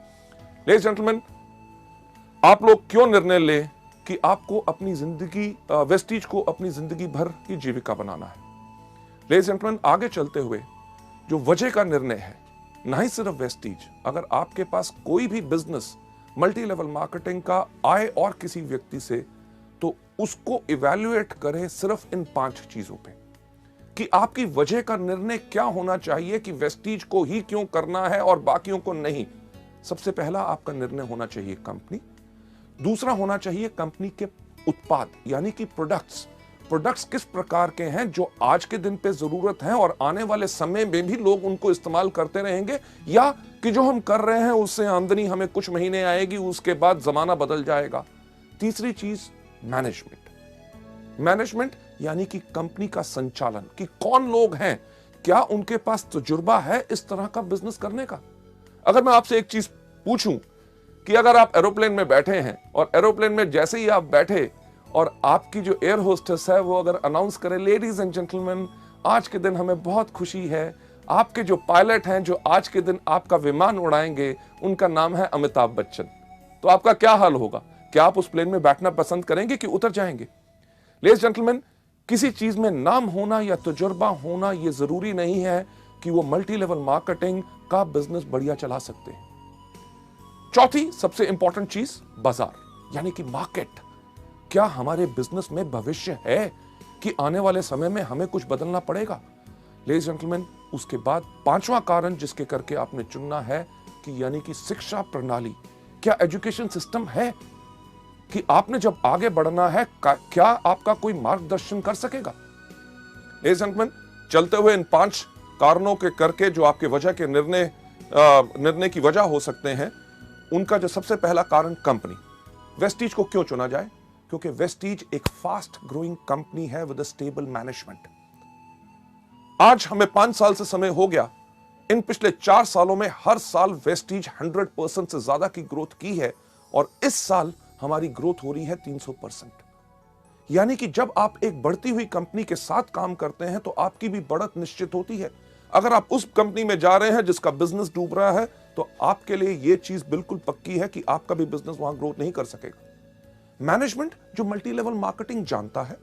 लेडीज जेंटलमैन, आप लोग क्यों निर्णय ले कि आपको अपनी जिंदगी, वेस्टीज को अपनी जिंदगी भर की जीविका बनाना है। लेडीज जेंटलमैन, आगे चलते हुए जो वजह का निर्णय है, ना ही सिर्फ वेस्टीज, अगर आपके पास कोई भी बिजनेस मल्टी लेवल मार्केटिंग का आए और किसी व्यक्ति से, तो उसको इवैल्यूएट करें सिर्फ इन 5 चीजों पे कि आपकी वजह का निर्णय क्या होना चाहिए कि वेस्टीज को ही क्यों करना है और बाकियों को नहीं। सबसे पहला आपका निर्णय होना चाहिए कंपनी। दूसरा होना चाहिए कंपनी के उत्पाद यानी कि प्रोडक्ट्स किस प्रकार के हैं जो आज के दिन पे जरूरत है और आने वाले समय में भी लोग उनको इस्तेमाल करते रहेंगे, या कि जो हम कर रहे हैं उससे आमदनी हमें कुछ महीने आएगी, उसके बाद जमाना बदल जाएगा। तीसरी चीज मैनेजमेंट यानी कि कंपनी का संचालन, कि कौन लोग हैं, क्या उनके पास तजुर्बा है इस तरह का बिजनेस करने का। अगर मैं आपसे एक चीज पूछूं कि अगर आप एरोप्लेन में बैठे हैं और एरोप्लेन में जैसे ही आप बैठे और आपकी जो एयर होस्टेस है वो अगर अनाउंस करे, लेडीज एंड जेंटलमैन, आज के दिन हमें बहुत खुशी है, आपके जो पायलट हैं जो आज के दिन आपका विमान उड़ाएंगे उनका नाम है अमिताभ बच्चन, तो आपका क्या हाल होगा? क्या आप उस प्लेन में बैठना पसंद करेंगे कि उतर जाएंगे? लेडीज जेंटलमैन, किसी चीज में नाम होना या तजुर्बा होना यह जरूरी नहीं है कि वो मल्टी लेवल मार्केटिंग का बिजनेस बढ़िया चला सकते हैं। चौथी सबसे इंपॉर्टेंट चीज, बाजार यानी कि मार्केट। क्या हमारे बिजनेस में भविष्य है कि आने वाले समय में हमें कुछ बदलना पड़ेगा? लेडीज जेंटलमैन, उसके बाद 5वां कारण जिसके करके आपने चुनना है कि यानी कि शिक्षा प्रणाली। क्या एजुकेशन सिस्टम है कि आपने जब आगे बढ़ना है क्या आपका कोई मार्गदर्शन कर सकेगा? लेडीज जेंटलमैन, चलते हुए इन 5 कारणों के करके जो आपके वजह के निर्णय की वजह हो सकते हैं, उनका जो सबसे पहला कारण कंपनी। वेस्टीज को क्यों चुना जाए? क्योंकि वेस्टीज एक फास्ट ग्रोइंग कंपनी है विद अ स्टेबल मैनेजमेंट। आज हमें 5 साल से समय हो गया, इन पिछले 4 सालों में हर साल वेस्टीज 100% से ज्यादा की ग्रोथ की है और इस साल हमारी ग्रोथ हो रही है 300%। यानी कि जब आप एक बढ़ती हुई कंपनी के साथ काम करते हैं तो आपकी भी बढ़त निश्चित होती है। अगर आप उस कंपनी में जा रहे हैं जिसका बिजनेस डूब रहा है तो आपके लिए यह चीज बिल्कुल पक्की है कि आपका भी बिजनेस वहां ग्रोथ नहीं कर सकेगा। मैनेजमेंट जो मल्टी लेवल मार्केटिंग जानता है,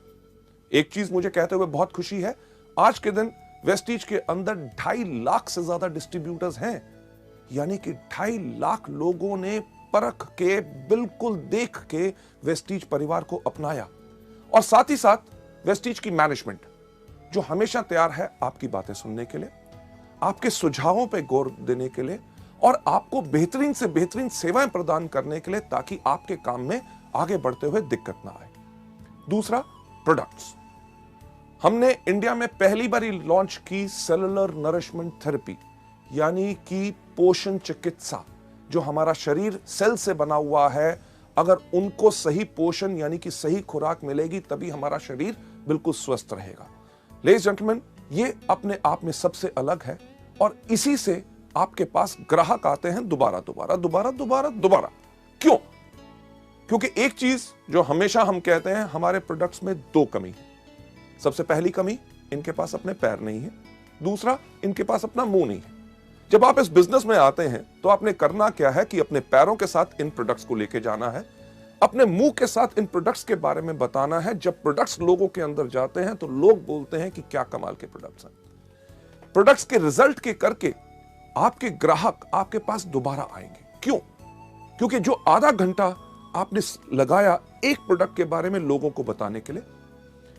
एक चीज मुझे कहते हुए बहुत खुशी है, आज के दिन वेस्टीज के अंदर 2.5 लाख से ज्यादा डिस्ट्रीब्यूटर्स हैं। यानी कि 2.5 लाख लोगों ने परख के, बिल्कुल देख के वेस्टीज परिवार को अपनाया। और साथ ही साथ वेस्टीज की मैनेजमेंट जो हमेशा तैयार है आपकी बातें सुनने के लिए, आपके सुझावों पे गौर देने के लिए और आपको बेहतरीन से बेहतरीन सेवाएं प्रदान करने के लिए, ताकि आपके काम में आगे बढ़ते हुए दिक्कत ना आए। दूसरा, प्रोडक्ट्स। हमने इंडिया में पहली बार लॉन्च की सेलुलर नरिशमेंट थेरेपी, यानी कि पोषण चिकित्सा। जो हमारा शरीर सेल से बना हुआ है, अगर उनको सही पोषण यानी कि सही खुराक मिलेगी, तभी हमारा शरीर बिल्कुल स्वस्थ रहेगा। लेडीज जेंटलमैन, ये अपने आप में सबसे अलग है, और इसी से आपके पास ग्राहक आते हैं दोबारा दोबारा दोबारा दोबारा दोबारा। क्यों? क्योंकि एक चीज जो हमेशा हम कहते हैं, हमारे प्रोडक्ट्स में दो कमी है। सबसे पहली कमी, इनके पास अपने पैर नहीं है। दूसरा, इनके पास अपना मुंह नहीं है। जब आप इस बिजनेस में आते हैं तो आपने करना क्या है कि अपने पैरों के साथ इन प्रोडक्ट्स को लेके जाना है, अपने मुंह के साथ इन प्रोडक्ट्स के बारे में बताना है। जब प्रोडक्ट्स लोगों के अंदर जाते हैं तो लोग बोलते हैं कि क्या कमाल के प्रोडक्ट्स हैं। प्रोडक्ट्स के रिजल्ट के करके आपके ग्राहक आपके पास दोबारा आएंगे। क्यों? क्योंकि जो आधा घंटा आपने लगाया एक प्रोडक्ट के बारे में लोगों को बताने के लिए,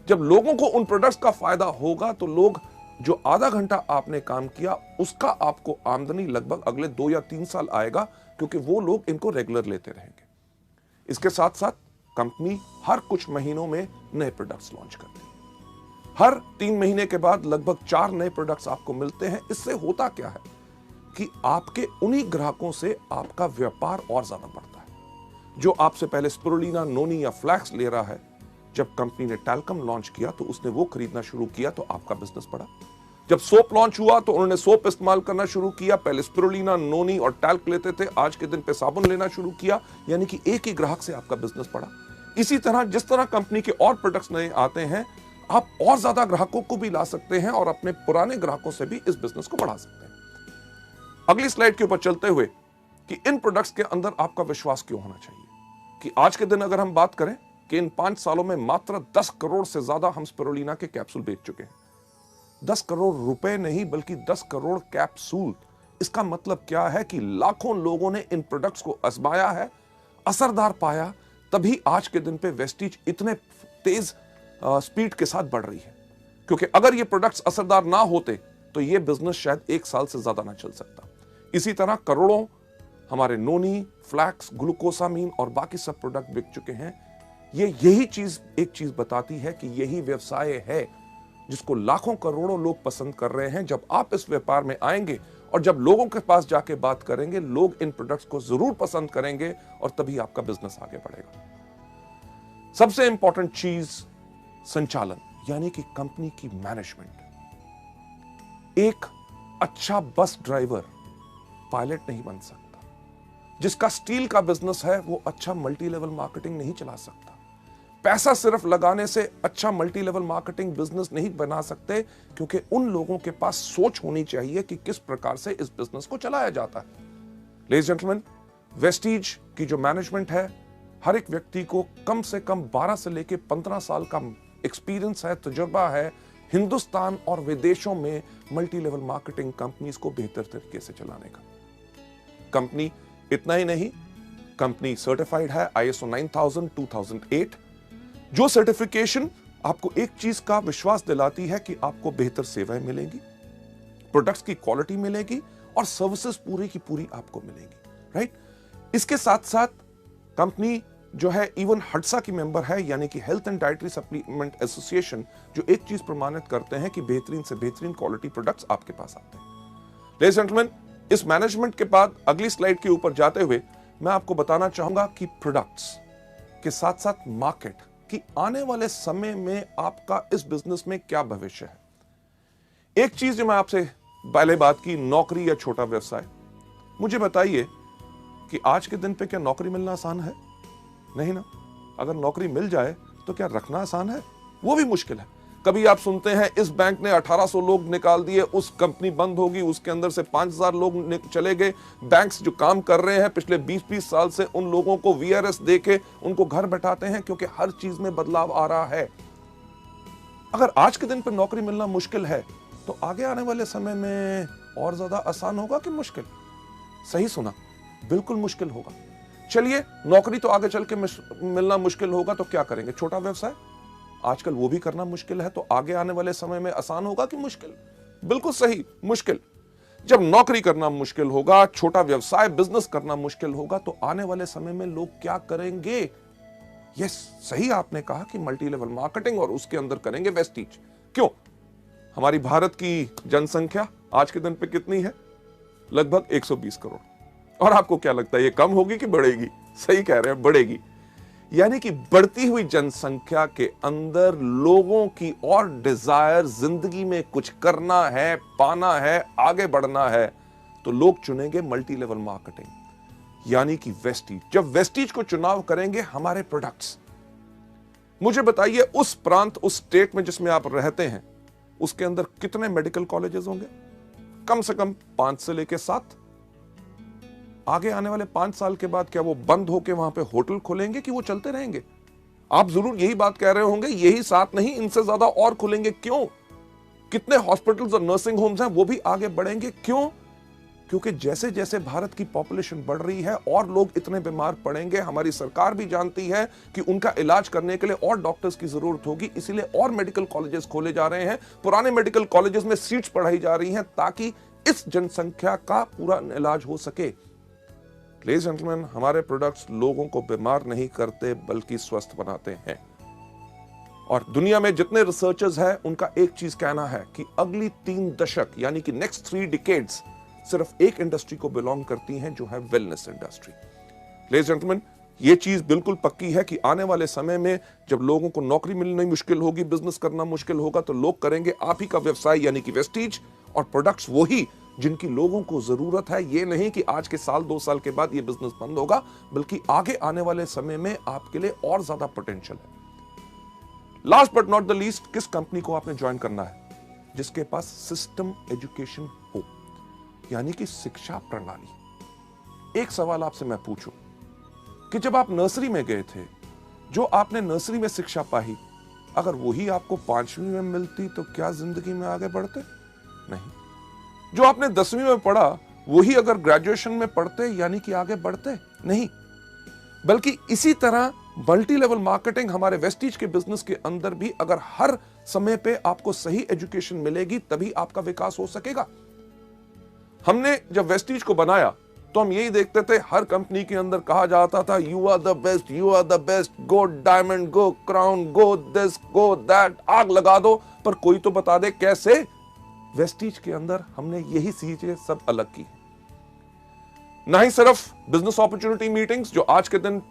जब लोगों को उन प्रोडक्ट्स का फायदा होगा तो लोग जो आधा घंटा आपने काम किया उसका आपको आमदनी लगभग अगले 2 या 3 साल आएगा, क्योंकि वो लोग इनको रेगुलर लेते रहेंगे। इसके साथ साथ कंपनी हर कुछ महीनों में नए प्रोडक्ट्स लॉन्च करती है। हर 3 महीने के बाद लगभग 4 नए प्रोडक्ट्स आपको मिलते हैं। इससे होता क्या है कि आपके उन्हीं ग्राहकों से आपका व्यापार और ज्यादा बढ़ता है। जो आपसे पहले स्पिरुलिना, नोनी या फ्लैक्स ले रहा है, जब कंपनी ने टैल्कम लॉन्च किया तो उसने वो खरीदना शुरू किया तो आपका बिजनेस बढ़ा। जब सोप लॉन्च हुआ तो उन्होंने सोप इस्तेमाल करना शुरू किया। पहले स्पिरुलिना, नोनी और टैल्क लेते थे, आज के दिन पे साबुन लेना शुरू किया, यानी कि एक ही ग्राहक से आपका बिजनेस बढ़ा। इसी तरह जिस तरह कंपनी के और प्रोडक्ट्स नए आते हैं, आप और ज्यादा ग्राहकों को भी ला सकते हैं और अपने पुराने ग्राहकों से भी इस बिजनेस को बढ़ा सकते हैं। अगली स्लाइड के ऊपर चलते हुए कि इन प्रोडक्ट्स के अंदर आपका विश्वास क्यों होना चाहिए, कि आज के दिन अगर हम बात करें कि इन 5 सालों में मात्र 10 करोड़ से ज्यादा हम स्पिरुलिना के कैप्सूल बेच चुके हैं। 10 करोड़ रुपए नहीं, बल्कि 10 करोड़ कैप्सूल। इसका मतलब क्या है कि लाखों लोगों ने इन प्रोडक्ट्स को आजमाया है, असरदार पाया, तभी आज के दिन पे वेस्टीज इतने तेज स्पीड के साथ बढ़ रही है। क्योंकि अगर ये प्रोडक्ट्स असरदार ना होते तो ये बिजनेस शायद 1 साल से ज्यादा ना चल सकता। इसी तरह करोड़ों हमारे नोनी, फ्लैक्स, ग्लूकोसामीन और बाकी सब प्रोडक्ट बिक चुके हैं। यही चीज एक चीज बताती है कि यही व्यवसाय है जिसको लाखों करोड़ों लोग पसंद कर रहे हैं। जब आप इस व्यापार में आएंगे और जब लोगों के पास जाके बात करेंगे, लोग इन प्रोडक्ट्स को जरूर पसंद करेंगे और तभी आपका बिजनेस आगे बढ़ेगा। सबसे इंपॉर्टेंट चीज संचालन, यानी कि कंपनी की मैनेजमेंट। एक अच्छा बस ड्राइवर पायलट नहीं बन सकता। जिसका स्टील का बिजनेस है वो अच्छा मल्टी लेवल मार्केटिंग नहीं चला सकता। पैसा सिर्फ लगाने से अच्छा मल्टी लेवल मार्केटिंग बिजनेस नहीं बना सकते, क्योंकि उन लोगों के पास सोच होनी चाहिए कि किस प्रकार से इस बिजनेस को चलाया जाता है। लेडीज जेंटलमैन, वेस्टीज की जो मैनेजमेंट है, हर एक व्यक्ति को कम से कम 12 से लेकर 15 साल का एक्सपीरियंस है, तजुर्बा है हिंदुस्तान और विदेशों में मल्टी लेवल मार्केटिंग कंपनीज को बेहतर तरीके से चलाने का। कंपनी इतना ही नहीं, कंपनी सर्टिफाइड है ISO 9000 2008, जो सर्टिफिकेशन आपको एक चीज का विश्वास दिलाती है कि आपको बेहतर सेवाएं मिलेंगी, प्रोडक्ट्स की क्वालिटी मिलेगी और सर्विसेज पूरी की पूरी आपको मिलेंगी, राइट। इसके साथ साथ कंपनी जो है इवन हडसा की मेंबर है, यानी कि health and dietary supplement association, जो एक चीज प्रमाणित करते हैं कि बेहतरीन से बेहतरीन क्वालिटी प्रोडक्ट्स आपके पास आते हैं। लेडीज एंड जेंटलमैन, इस मैनेजमेंट के बाद अगली स्लाइड के ऊपर जाते हुए मैं आपको बताना चाहूंगा कि प्रोडक्ट्स के साथ साथ मार्केट कि आने वाले समय में आपका इस बिजनेस में क्या भविष्य है। एक चीज जो मैं आपसे पहले बात की, नौकरी या छोटा व्यवसाय। मुझे बताइए कि आज के दिन पे क्या नौकरी मिलना आसान है? नहीं ना। अगर नौकरी मिल जाए तो क्या रखना आसान है? वो भी मुश्किल है। कभी आप सुनते हैं इस बैंक ने 1800 लोग निकाल दिए, उस कंपनी बंद होगी, उसके अंदर से 5000 लोग चले गए। बैंक्स जो काम कर रहे हैं पिछले 20-20 साल से, उन लोगों को VRS देके उनको घर बैठाते हैं, क्योंकि हर चीज में बदलाव आ रहा है। अगर आज के दिन पर नौकरी मिलना मुश्किल है तो आगे आने वाले समय में और ज्यादा आसान होगा कि मुश्किल? सही सुना, बिल्कुल मुश्किल होगा। चलिए, नौकरी तो आगे चल के मिलना मुश्किल होगा तो क्या करेंगे? छोटा व्यवसाय आजकल वो भी करना मुश्किल है, तो आगे आने वाले समय में आसान होगा कि मुश्किल? बिल्कुल सही, मुश्किल। जब नौकरी करना मुश्किल होगा, छोटा व्यवसाय बिजनेस करना मुश्किल होगा, तो आने वाले समय में लोग क्या करेंगे? यस, सही आपने कहा कि मल्टी लेवल मार्केटिंग, और उसके अंदर करेंगे वेस्टीज। क्यों? हमारी भारत की जनसंख्या आज के दिन पे कितनी है? लगभग 120 करोड़। और आपको क्या लगता है, ये कम होगी कि बढ़ेगी? सही कह रहे हैं, बढ़ेगी। यानी कि बढ़ती हुई जनसंख्या के अंदर लोगों की और डिजायर, जिंदगी में कुछ करना है, पाना है, आगे बढ़ना है, तो लोग चुनेंगे मल्टी लेवल मार्केटिंग, यानी कि वेस्टीज। जब वेस्टीज को चुनाव करेंगे हमारे प्रोडक्ट्स, मुझे बताइए उस प्रांत, उस स्टेट में जिसमें आप रहते हैं, उसके अंदर कितने मेडिकल कॉलेजेस होंगे? कम से कम 5 से लेकर 7। आगे आने वाले 5 साल के बाद क्या वो बंद होकर वहां पे होटल खोलेंगे कि वो चलते रहेंगे? आप जरूर यही बात कह रहे होंगे, यही 7 नहीं, इनसे ज्यादा और खुलेंगे। क्यों? कितने हॉस्पिटल्स और नर्सिंग होम्स हैं, वो भी आगे बढ़ेंगे। क्यों? क्योंकि जैसे जैसे भारत की पॉपुलेशन बढ़ रही है और लोग इतने बीमार पड़ेंगे, हमारी सरकार भी जानती है कि उनका इलाज करने के लिए और डॉक्टर्स की जरूरत होगी, इसीलिए और मेडिकल कॉलेजेस खोले जा रहे हैं। पुराने मेडिकल कॉलेजेस में सीट्स बढ़ाई जा रही हैं ताकि इस जनसंख्या का पूरा इलाज हो सके। लेडीज एंड जेंटलमैन, हमारे प्रोडक्ट्स लोगों को बीमार नहीं करते बल्कि स्वस्थ बनाते हैं। और दुनिया में जितने रिसर्चर्स हैं उनका एक चीज कहना है कि अगली 3 दशक यानी कि नेक्स्ट 3 डिकेड्स सिर्फ एक इंडस्ट्री को बिलोंग करती हैं, जो है wellness industry. Ladies and gentleman, ये चीज बिल्कुल पक्की है कि आने वाले समय में जब लोगों को नौकरी मिलनी मुश्किल होगी, बिजनेस करना मुश्किल होगा, तो लोग करेंगे आप ही का व्यवसाय यानी कि वेस्टीज, और प्रोडक्ट्स वही जिनकी लोगों को जरूरत है। ये नहीं कि आज के साल 2 साल के बाद ये बिजनेस बंद होगा, बल्कि आगे आने वाले समय में आपके लिए और ज्यादा पोटेंशियल है। Last but not the least, किस कंपनी को आपने ज्वाइन करना है? जिसके पास सिस्टम एजुकेशन हो, यानी कि शिक्षा प्रणाली। एक सवाल आपसे मैं पूछूं कि जब आप नर्सरी में गए थे, जो आपने नर्सरी में शिक्षा पाई, अगर वही आपको 5वीं में मिलती तो क्या जिंदगी में आगे बढ़ते? नहीं। जो आपने 10वीं में पढ़ा वही अगर ग्रेजुएशन में पढ़ते यानी कि आगे बढ़ते? नहीं। बल्कि इसी तरह मल्टी लेवल मार्केटिंग हमारे वेस्टीज के बिजनेस के अंदर भी अगर हर समय पे आपको सही एजुकेशन मिलेगी तभी आपका विकास हो सकेगा। हमने जब वेस्टीज को बनाया तो हम यही देखते थे, हर कंपनी के अंदर कहा जाता था you are the best, you are the best, go diamond, go crown, go this, go that, आग लगा दो, पर कोई तो बता दे कैसे। वेस्टीज के अंदर हमने यही चीजें सब अलग की। ना ही सिर्फ बिजनेस अपॉर्चुनिटी मीटिंग्स, जो आज के दिन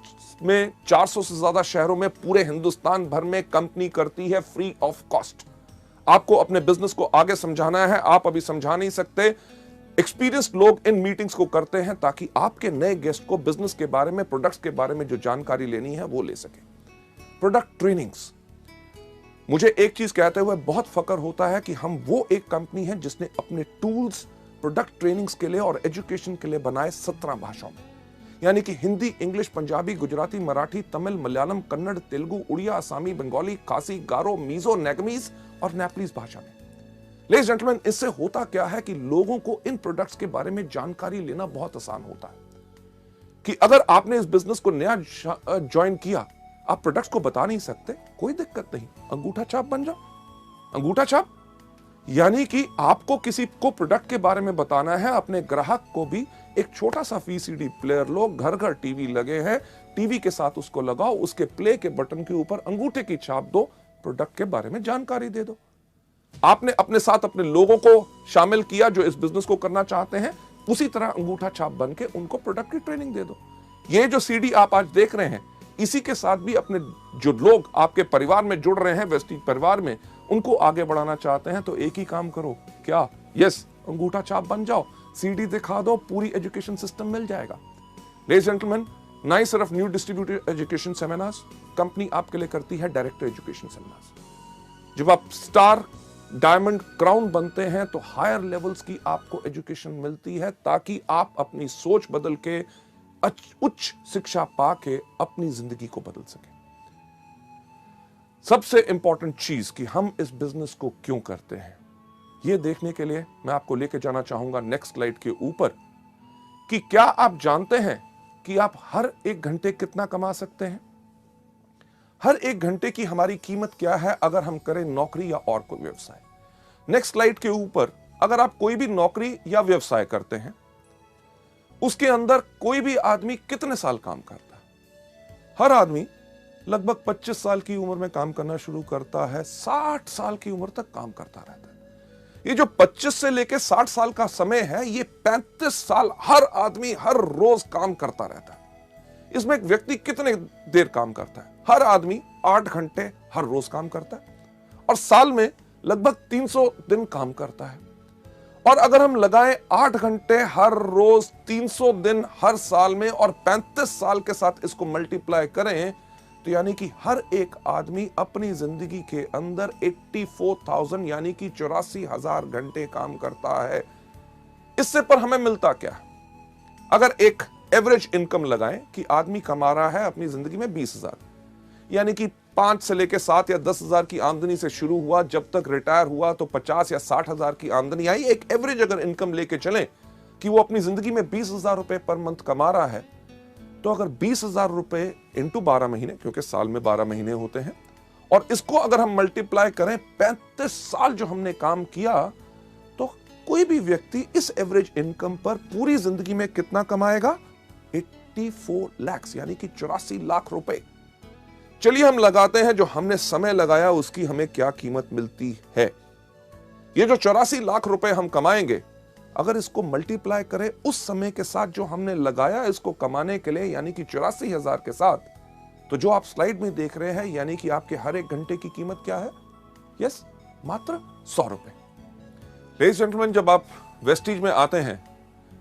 में 400 से ज्यादा शहरों में पूरे हिंदुस्तान भर में कंपनी करती है फ्री ऑफ कॉस्ट। आपको अपने बिजनेस को आगे समझाना है, आप अभी समझा नहीं सकते, एक्सपीरियंस्ड लोग इन मीटिंग्स को करते हैं ताकि आपके नए गेस्ट को बिजनेस के बारे में, प्रोडक्ट्स के बारे में जो जानकारी लेनी है वो ले सके। प्रोडक्ट ट्रेनिंग्स, मुझे एक चीज कहते हुए बहुत फक्र होता है कि हम वो एक कंपनी है जिसने अपने टूल्स प्रोडक्ट ट्रेनिंग्स के लिए और एजुकेशन के लिए बनाए 17 भाषाओं में, यानी कि हिंदी, इंग्लिश, पंजाबी, गुजराती, मराठी, तमिल, मलयालम, कन्नड़, तेलुगु, उड़िया, असमी, बंगाली, खासी, गारो, मीजो, नेगमीज और नेपलीज भाषा में। लेडीज जेंटलमैन, इससे होता क्या है कि लोगों को इन प्रोडक्ट्स के बारे में जानकारी लेना बहुत आसान होता है कि अगर आपने इस बिजनेस को नया ज्वाइन किया, आप प्रोडक्ट्स को बता नहीं सकते, कोई दिक्कत नहीं, अंगूठा छाप बन जाओ। अंगूठा छाप यानी कि आपको किसी को प्रोडक्ट के बारे में बताना है, अपने ग्राहक को भी एक छोटा सा वीसीडी प्लेयर लो, घर घर टीवी लगे हैं, टीवी के साथ उसको लगाओ, उसके प्ले के बटन के ऊपर अंगूठे की छाप दो, प्रोडक्ट के बारे में जानकारी दे दो। आपने अपने साथ अपने लोगों को शामिल किया जो इस बिजनेस को करना चाहते हैं, उसी तरह अंगूठा छाप बन के उनको प्रोडक्ट की ट्रेनिंग दे दो। ये जो सीडी आप आज देख रहे हैं, इसी के साथ भी अपने जो लोग आपके परिवार में जुड़ रहे हैं, वेस्टीज परिवार में, उनको आगे बढ़ाना चाहते हैं, तो एक ही काम करो, क्या? यस, अंगूठा छाप बन जाओ, सीडी दिखा दो, पूरी एजुकेशन सिस्टम मिल जाएगा। लेडीज एंड जेंटलमैन, ना ही सिर्फ new distributor education seminars, company आपके लिए करती है डायरेक्टर एजुकेशन सेमिनार्स। जब आप स्टार, डायमंड, क्राउन बनते हैं तो हायर लेवल्स की आपको एजुकेशन मिलती है ताकि आप अपनी सोच बदल के, उच्च शिक्षा पाके अपनी जिंदगी को बदल सके। सबसे इंपॉर्टेंट चीज कि हम इस बिजनेस को क्यों करते हैं, यह देखने के लिए मैं आपको लेके जाना चाहूंगा नेक्स्ट स्लाइड के ऊपर कि क्या आप जानते हैं कि आप हर 1 घंटे कितना कमा सकते हैं? हर 1 घंटे की हमारी कीमत क्या है अगर हम करें नौकरी या और कोई व्यवसाय। नेक्स्ट स्लाइड के ऊपर अगर आप कोई भी नौकरी या व्यवसाय करते हैं, उसके अंदर कोई भी आदमी कितने साल काम करता है? हर आदमी लगभग 25 साल की उम्र में काम करना शुरू करता है, 60 साल की उम्र तक काम करता रहता है। ये जो 25 से लेकर 60 साल का समय है, ये 35 साल हर आदमी हर रोज काम करता रहता है। इसमें एक व्यक्ति कितने देर काम करता है? हर आदमी 8 घंटे हर रोज काम करता है और साल में लगभग 300 दिन काम करता है। और अगर हम लगाएं 8 घंटे हर रोज, 300 दिन हर साल में और 35 साल के साथ इसको मल्टीप्लाई करें, तो यानी कि हर एक आदमी अपनी जिंदगी के अंदर 84,000 यानी कि 84,000 घंटे काम करता है। इससे पर हमें मिलता क्या है? अगर एक एवरेज इनकम लगाएं कि आदमी कमा रहा है अपनी जिंदगी में 20,000, यानी कि 5 से लेकर 7 या 10,000 की आमदनी से शुरू हुआ, जब तक रिटायर हुआ तो 50 या 60,000 की आमदनी आई। एक एवरेज अगर इनकम लेके चलें कि वो अपनी जिंदगी में 20,000 रुपए पर मंथ कमा रहा है, तो अगर 20,000 रुपए इंटू 12 महीने, क्योंकि साल में 12 महीने होते हैं, और इसको अगर हम मल्टीप्लाई करें 35 साल जो हमने काम किया, तो कोई भी व्यक्ति इस एवरेज इनकम पर पूरी जिंदगी में कितना कमाएगा? 84 लाख यानी कि 84 लाख रुपए। चलिए हम लगाते हैं जो हमने समय लगाया उसकी हमें क्या कीमत मिलती है। ये जो 84 लाख रुपए हम कमाएंगे, अगर इसको मल्टीप्लाई करें उस समय के साथ जो हमने लगाया इसको कमाने के लिए, यानी कि 84,000 के साथ, तो जो आप स्लाइड में देख रहे हैं, यानी कि आपके हर एक घंटे की कीमत क्या है? यस, मात्र 100 रुपए। लेडीज जेंटलमैन, जब आप वेस्टीज में आते हैं,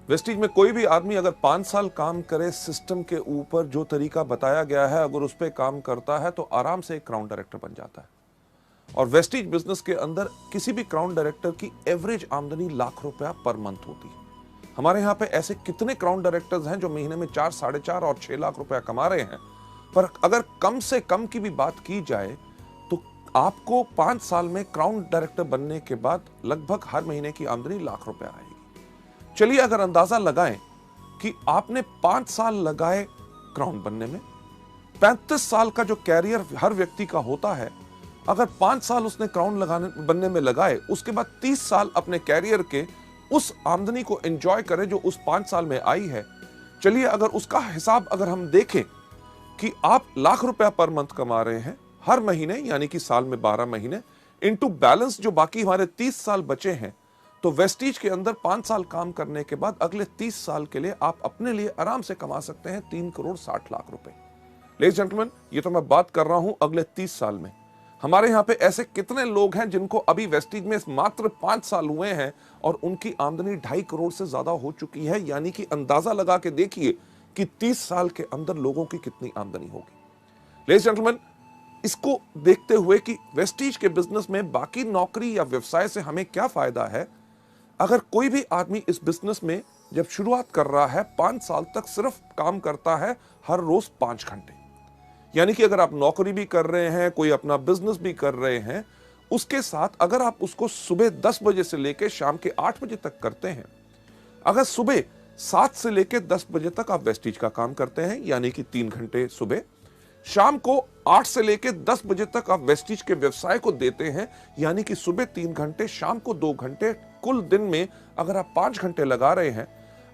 वेस्टीज में कोई भी आदमी अगर 5 साल काम करे सिस्टम के ऊपर जो तरीका बताया गया है, अगर उस पर काम करता है तो आराम से एक क्राउन डायरेक्टर बन जाता है। और वेस्टीज बिजनेस के अंदर किसी भी क्राउन डायरेक्टर की एवरेज आमदनी लाख रुपया पर मंथ होती है। हमारे यहाँ पे ऐसे कितने क्राउन डायरेक्टर्स हैं जो महीने में 4, 4.5 और 6 लाख रुपया कमा रहे हैं। पर अगर कम से कम की भी बात की जाए तो आपको 5 साल में क्राउन डायरेक्टर बनने के बाद लगभग हर महीने की आमदनी लाख रुपया आएगी। चलिए अगर अंदाजा लगाएं कि आपने 5 साल लगाए क्राउन बनने में, 35 साल का जो कैरियर हर व्यक्ति का होता है, अगर 5 साल उसने क्राउन बनने में लगाए, उसके बाद 30 साल अपने कैरियर के उस आमदनी को एंजॉय करे जो उस 5 साल में आई है। चलिए अगर उसका हिसाब अगर हम देखें कि आप लाख रुपया पर मंथ कमा रहे हैं हर महीने, यानी कि साल में 12 महीने, इनटू बैलेंस जो बाकी हमारे 30 साल बचे हैं, तो वेस्टीज के अंदर 5 साल काम करने के बाद अगले 30 साल के लिए आप अपने लिए आराम से कमा सकते हैं 3 करोड़ 60 लाख रुपए। लेडीज जेंटलमैन, ये तो मैं बात कर रहा हूं अगले 30 साल में। हमारे यहाँ पे ऐसे कितने लोग हैं जिनको अभी वेस्टीज में मात्र 5 साल हुए हैं और उनकी आमदनी 2.5 करोड़ से ज्यादा हो चुकी है, यानी कि अंदाजा लगा के देखिए कि 30 साल के अंदर लोगों की कितनी आमदनी होगी। लेडीज जेंटलमैन, इसको देखते हुए कि वेस्टीज के बिजनेस में बाकी नौकरी या व्यवसाय से हमें क्या फायदा है, अगर कोई भी आदमी इस बिजनेस में जब शुरुआत कर रहा है 5 साल तक सिर्फ काम करता है हर रोज 5 घंटे, यानी कि अगर आप नौकरी भी कर रहे हैं, कोई अपना बिजनेस भी कर रहे हैं, उसके साथ अगर आप उसको सुबह 10 बजे से लेकर शाम के 8 बजे तक करते हैं, अगर सुबह 7 से लेकर 10 बजे तक आप वेस्टीज का काम करते हैं, यानी कि 3 घंटे सुबह, शाम को 8 से लेकर 10 बजे तक आप वेस्टीज के व्यवसाय को देते हैं, यानी कि सुबह 3 घंटे, शाम को 2 घंटे, कुल दिन में अगर आप 5 घंटे लगा रहे हैं,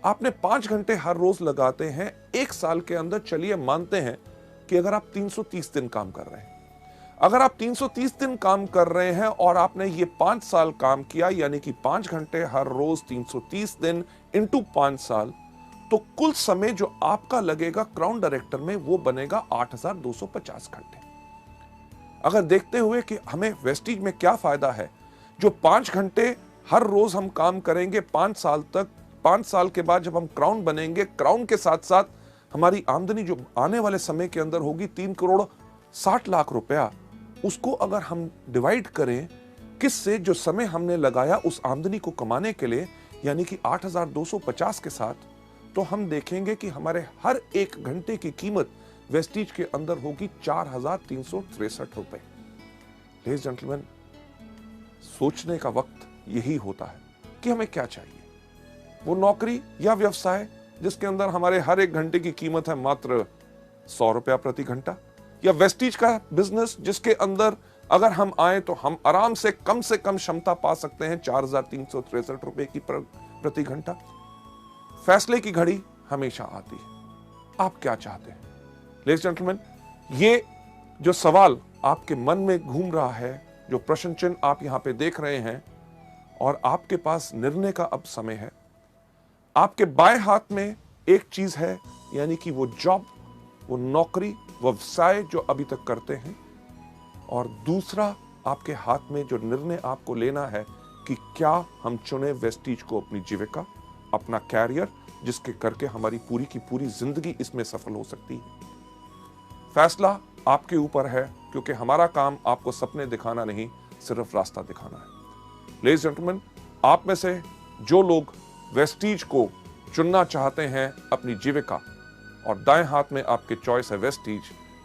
आपने 5 घंटे हर रोज लगाते हैं, 1 साल के अंदर चलिए मानते हैं कि अगर आप 330 दिन काम कर रहे हैं, अगर आप 330 दिन काम कर रहे हैं और आपने ये 5 साल काम किया, यानी कि 5 घंटे हर रोज 330 दिन इंटू 5 साल, तो कुल समय जो आपका लगेगा क्राउन डायरेक्टर में वो बनेगा 8,250 घंटे। अगर देखते हुए कि हमें वेस्टीज में क्या फायदा है, जो 5 घंटे हर रोज हम काम करेंगे 5 साल तक, 5 साल के बाद जब हम क्राउन बनेंगे, क्राउन के साथ साथ हमारी आमदनी जो आने वाले समय के अंदर होगी 3 करोड़ 60 लाख रुपया, उसको अगर हम डिवाइड करें किससे, जो समय हमने लगाया उस आमदनी को कमाने के लिए, यानी कि 8,250 के साथ, तो हम देखेंगे कि हमारे हर एक घंटे की कीमत वेस्टीज के अंदर होगी 4,363 रुपए। लेडीज जेंटलमैन, सोचने का वक्त यही होता है कि हमें क्या चाहिए। वो नौकरी या व्यवसाय जिसके अंदर हमारे हर एक घंटे की कीमत है मात्र 100 रुपया प्रति घंटा, या वेस्टीज का बिजनेस जिसके अंदर अगर हम आए तो हम आराम से कम क्षमता पा सकते हैं 4,363 रुपए की प्रति घंटा। फैसले की घड़ी हमेशा आती है। आप क्या चाहते हैं? लेडीज एंड जेंटलमैन, ये जो सवाल आपके मन में घूम रहा है, जो प्रश्न चिन्ह आप यहां पे देख रहे हैं, और आपके पास निर्णय का अब समय है। आपके बाएं हाथ में एक चीज है, यानी कि वो जॉब, वो नौकरी, वो व्यवसाय जो अभी तक करते हैं, और दूसरा आपके हाथ में जो निर्णय आपको लेना है कि क्या हम चुने वेस्टीज को अपनी जीविका, अपना कैरियर, जिसके करके हमारी पूरी की पूरी जिंदगी इसमें सफल हो सकती है। फैसला आपके ऊपर है, क्योंकि हमारा काम आपको सपने दिखाना नहीं, सिर्फ रास्ता दिखाना है। लेडीज एंड जेंटलमैन, आप में से जो लोग वेस्टीज को चुनना चाहते हैं अपनी जीविका, और दाएं हाथ में आपके चॉइस है वेस्टीज,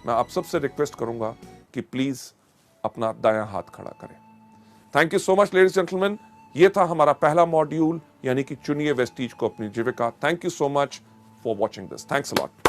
मैं आप सबसे रिक्वेस्ट करूंगा कि प्लीज अपना दायां हाथ खड़ा करें। Thank you so much ladies gentleman. ये था हमारा पहला मॉड्यूल, यानी कि चुनिए वेस्टीज को अपनी जीविका। Thank you so much for watching this. Thanks a lot.